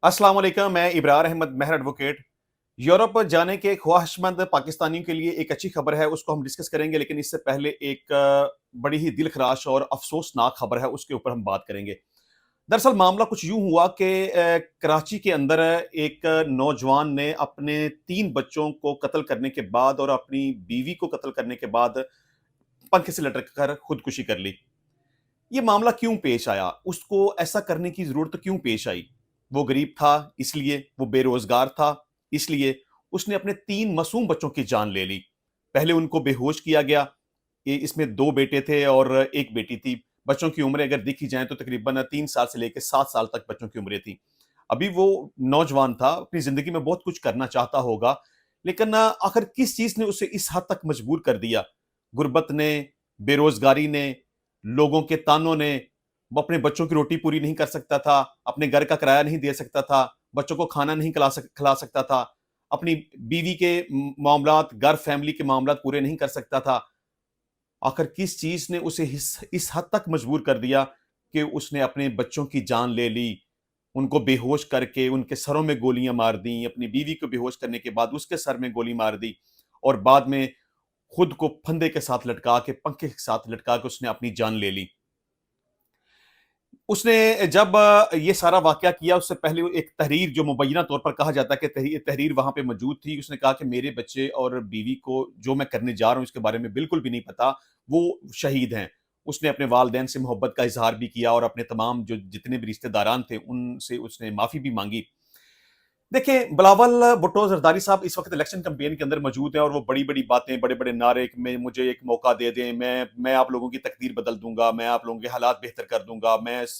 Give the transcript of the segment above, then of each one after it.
अस्सलाम वालेकुम, मैं इब्रार अहमद महर एडवोकेट। यूरोप जाने के ख्वाहिशमंद पाकिस्तानियों के लिए एक अच्छी खबर है, उसको हम डिस्कस करेंगे, लेकिन इससे पहले एक बड़ी ही दिलखराश और अफसोसनाक खबर है, उसके ऊपर हम बात करेंगे। दरअसल मामला कुछ यूँ हुआ कि कराची के अंदर एक नौजवान ने अपने 3 बच्चों को कत्ल करने के बाद और अपनी बीवी को कत्ल करने के बाद पंखे से लटक कर खुदकुशी कर ली। ये मामला क्यों पेश आया? उसको ऐसा करने की ज़रूरत क्यों पेश आई? वो गरीब था, इसलिए, वो बेरोज़गार था, इसलिए, उसने अपने 3 मासूम बच्चों की जान ले ली। पहले उनको बेहोश किया गया। इसमें 2 बेटे थे और 1 बेटी थी। बच्चों की उम्रें अगर देखी जाएँ तो तकरीबन 3 साल से लेके 7 साल तक बच्चों की उम्रें थी। अभी वो नौजवान था, अपनी ज़िंदगी में बहुत कुछ करना चाहता होगा, लेकिन आखिर किस चीज़ ने उसे इस हद तक मजबूर कर दिया? गुर्बत ने, बेरोज़गारी ने, लोगों के तानों ने, वो अपने बच्चों की रोटी पूरी नहीं कर सकता था, अपने घर का किराया नहीं दे सकता था, बच्चों को खाना नहीं खिला सकता था, अपनी बीवी के मामलात, घर फैमिली के मामलात पूरे नहीं कर सकता था। आखिर किस चीज़ ने उसे इस हद तक मजबूर कर दिया कि उसने अपने बच्चों की जान ले ली, उनको बेहोश करके उनके सरों में गोलियाँ मार दी, अपनी बीवी को बेहोश करने के बाद उसके सर में गोली मार दी और बाद में खुद को फंदे के साथ लटका के, पंखे के साथ लटका के उसने अपनी जान ले ली। उसने जब ये सारा वाक़या किया, उससे पहले वो एक तहरीर जो मुबैना तौर पर कहा जाता है कि तहरीर वहाँ पे मौजूद थी। उसने कहा कि मेरे बच्चे और बीवी को जो मैं करने जा रहा हूँ इसके बारे में बिल्कुल भी नहीं पता, वो शहीद हैं। उसने अपने वालिदैन से मोहब्बत का इज़हार भी किया और अपने तमाम जो जितने भी रिश्तेदारान थे, उनसे उसने माफ़ी भी माँगी। देखिए, बिलावल भुट्टो जरदारी साहब इस वक़्त इलेक्शन कैंपेन के अंदर मौजूद हैं और वो बड़ी-बड़ी बातें, बड़े-बड़े नारे कि मैं मुझे एक मौका दे दें, मैं आप लोगों की तकदीर बदल दूँगा, मैं आप लोगों के हालात बेहतर कर दूँगा, मैं इस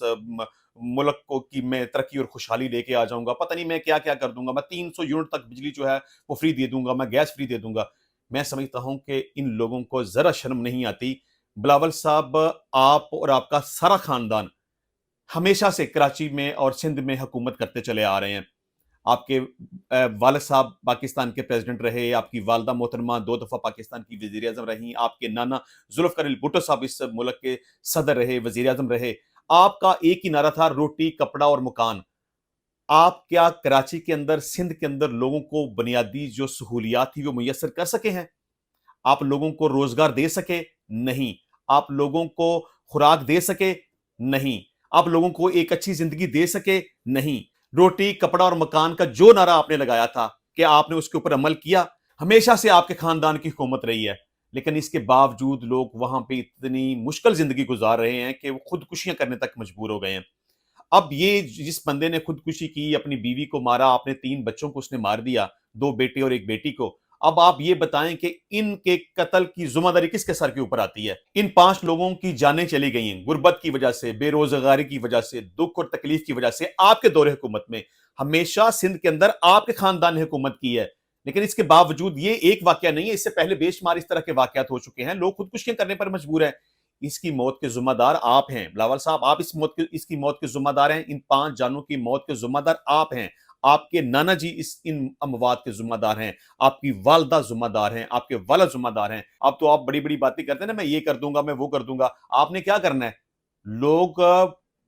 मुल्क को की मैं तरक्की और खुशहाली लेके आ जाऊँगा, पता नहीं मैं क्या-क्या कर दूँगा, मैं 300 यूनिट तक बिजली जो है वो फ्री दे दूँगा, मैं गैस फ्री दे दूँगा। मैं समझता हूँ कि इन लोगों को ज़रा शर्म नहीं आती। बिलावल साहब, आप और आपका सारा खानदान हमेशा से कराची में और सिंध में हुकूमत करते चले आ रहे हैं। आपके वालिद साहब पाकिस्तान के प्रेसिडेंट रहे, आपकी वालिदा मोहतरमा 2 दफ़ा पाकिस्तान की वज़ीर-ए-आज़म रहीं, आपके नाना ज़ुल्फ़िकार अली भुट्टो साहब इस मुल्क के सदर रहे, वज़ीर-ए-आज़म रहे। आपका एक ही नारा था, रोटी, कपड़ा और मकान। आप क्या कराची के अंदर, सिंध के अंदर लोगों को बुनियादी जो सहूलियात थी वो मुयस्सर कर सके हैं? आप लोगों को रोज़गार दे सके? नहीं। आप लोगों को खुराक दे सके? नहीं। आप लोगों को एक अच्छी ज़िंदगी दे सके? नहीं। रोटी, कपड़ा और मकान का जो नारा आपने लगाया था, क्या आपने उसके ऊपर अमल किया? हमेशा से आपके खानदान की हुकूमत रही है, लेकिन इसके बावजूद लोग वहाँ पे इतनी मुश्किल ज़िंदगी गुज़ार रहे हैं कि वो खुदकुशियाँ करने तक मजबूर हो गए हैं। अब ये जिस बंदे ने खुदकुशी की, अपनी बीवी को मारा, अपने 3 बच्चों को उसने मार दिया, 2 बेटे और 1 बेटी को। अब आप ये बताएँ कि इनके कत्ल की ज़िम्मेदारी किसके सर के ऊपर आती है? इन 5 लोगों की जानें चली गई हैं, गुर्बत की वजह से, बेरोज़गारी की वजह से, दुःख और तकलीफ की वजह से, आपके दौरे हुकूमत में। हमेशा सिंध के अंदर आपके खानदान ने हुकूमत की है, लेकिन इसके बावजूद ये एक वाकया नहीं है, इससे पहले बेशुमार इस तरह के वाकयात हो चुके हैं, लोग खुदकुशियाँ करने पर मजबूर हैं। इसकी मौत के ज़िम्मेदार आप हैं। बिलावल साहब, आप इसकी मौत के ज़िम्मेदार हैं। इन 5 जानों की मौत के ज़िम्मेदार आप हैं। आपके नाना जी इन अमवात के ज़िम्मेदार हैं। आपकी वालिदा ज़िम्मेदार हैं, आपके वालिद ज़िम्मेदार हैं। अब तो आप बड़ी-बड़ी बातें करते हैं ना, मैं ये कर दूँगा, मैं वो कर दूँगा। आपने क्या करना है? लोग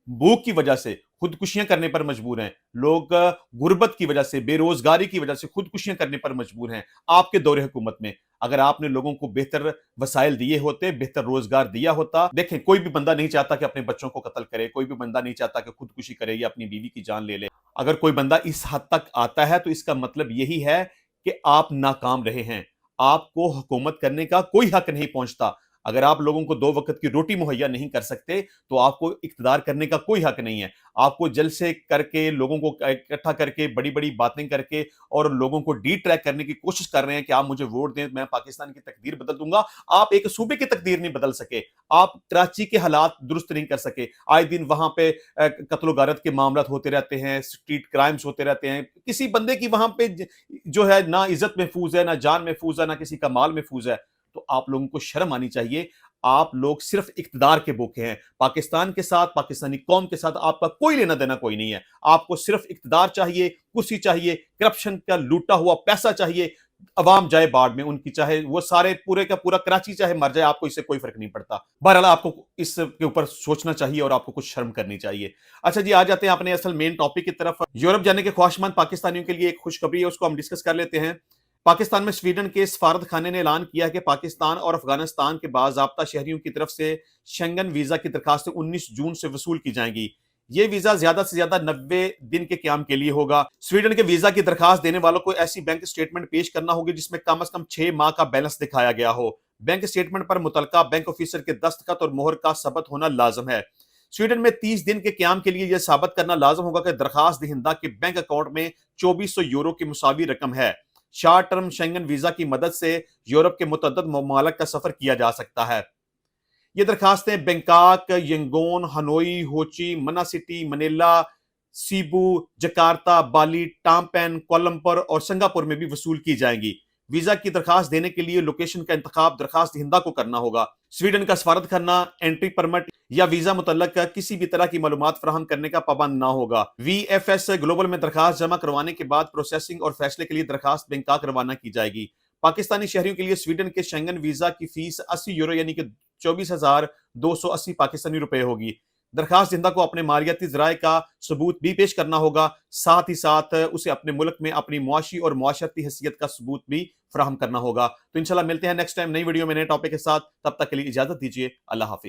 भूख की वजह से खुदकुशियाँ करने पर मजबूर हैं। लोग गुर्बत की वजह से, बेरोज़गारी की वजह से खुदकुशियाँ करने पर मजबूर हैं, आपके दौरे हुकूमत में। अगर आपने लोगों को बेहतर वसाइल दिए होते, बेहतर रोज़गार दिया होता। देखें, कोई भी बंदा नहीं चाहता कि अपने बच्चों को कत्ल करे, कोई भी बंदा नहीं चाहता कि खुदकुशी करे या अपनी बीवी की जान ले ले। अगर कोई बंदा इस हद तक आता है, तो इसका मतलब यही है कि आप नाकाम रहे हैं। आपको हुकूमत करने का कोई हक नहीं पहुँचता। अगर आप लोगों को 2 वक़्त की रोटी मुहैया नहीं कर सकते, तो आपको इक़्तिदार करने का कोई हक नहीं है। आपको जलसे करके, लोगों को इकट्ठा करके, बड़ी-बड़ी बातें करके और लोगों को डिट्रैक्ट करने की कोशिश कर रहे हैं कि आप मुझे वोट दें, मैं पाकिस्तान की तकदीर बदल दूँगा। आप एक सूबे की तकदीर नहीं बदल सके। आप कराची के हालात दुरुस्त नहीं कर सके। आए दिन वहाँ पे कत्लो-गारत के मामलात होते रहते हैं, स्ट्रीट क्राइम्स होते रहते हैं। किसी बंदे की वहाँ पे जो है ना इज़्ज़त महफूज़ है, ना जान महफूज़ है, ना किसी का माल महफूज़ है। तो आप लोगों को शर्म आनी चाहिए। आप लोग सिर्फ इक़्तिदार के भूखे हैं। पाकिस्तान के साथ, पाकिस्तानी कौम के साथ आपका कोई लेना-देना कोई नहीं है। आपको सिर्फ इक़्तिदार चाहिए, कुर्सी चाहिए, करप्शन का लूटा हुआ पैसा चाहिए। عوام جائے باڑ میں، ان کی چاہے وہ سارے پورے کا پورا کراچی چاہے مر جائے، آپ کو اس سے کوئی فرق نہیں پڑتا۔ بہرحال آپ کو اس کے اوپر سوچنا چاہیے اور آپ کو کچھ شرم کرنی چاہیے۔ اچھا جی، آ جاتے ہیں اپنے اصل مین ٹاپک کی طرف۔ یورپ جانے کے خواہشمند پاکستانیوں کے لیے ایک خوشخبری ہے، اس کو ہم ڈسکس کر لیتے ہیں۔ پاکستان میں سویڈن کے سفارت خانے نے اعلان کیا ہے کہ پاکستان اور افغانستان کے باضابطہ شہریوں کی طرف سے شنگن ویزا کی درخواستیں 19 جون سے وصول کی جائیں گی۔ یہ ویزا زیادہ سے زیادہ 90 دن کے قیام کے لیے ہوگا۔ سویڈن کے ویزا کی درخواست دینے والوں کو ایسی بینک سٹیٹمنٹ پیش کرنا ہوگی جس میں کم از کم 6 ماہ کا بیلنس دکھایا گیا ہو۔ بینک سٹیٹمنٹ پر متعلقہ بینک آفیسر کے دستخط اور مہر کا ثبت ہونا لازم ہے۔ سویڈن میں 30 دن کے قیام کے لیے یہ ثابت کرنا لازم ہوگا کہ درخواست دہندہ کے بینک اکاؤنٹ میں 2400 یورو کی مساوی رقم ہے۔ شارٹ ٹرم شنگن ویزا کی مدد سے یورپ کے متعدد ممالک کا سفر کیا جا سکتا ہے۔ یہ درخواستیں بینکاک، ینگون، ہنوئی، ہوچی، منا سٹی، منیلا، سیبو، جکارتا، بالی، ٹامپین، کوالمپور اور سنگاپور میں بھی وصول کی جائیں گی۔ ویزا کی درخواست دینے کے لیے لوکیشن کا انتخاب درخواست دہندہ کو کرنا ہوگا۔ سویڈن کا سفارت خانہ انٹری پرمٹ یا ویزا متعلق کسی بھی طرح کی معلومات فراہم کرنے کا پابند نہ ہوگا۔ وی ایف ایس گلوبل میں درخواست جمع کروانے کے بعد پروسیسنگ اور فیصلے کے لیے درخواست بینکاک روانہ کی جائے گی۔ پاکستانی شہریوں کے لیے سویڈن کے شنگن ویزا کی فیس 80 یورو یعنی کہ 24,280 پاکستانی روپے ہوگی۔ درخواست دہندہ کو اپنے مالیاتی ذرائع کا ثبوت بھی پیش کرنا ہوگا، ساتھ ہی ساتھ اسے اپنے ملک میں اپنی معاشی اور معاشرتی حیثیت کا ثبوت بھی فراہم کرنا ہوگا۔ تو انشاءاللہ ملتے ہیں نیکسٹ ٹائم نئی ویڈیو میں نئے ٹاپک کے ساتھ، تب تک کے لیے اجازت دیجیے، اللہ حافظ۔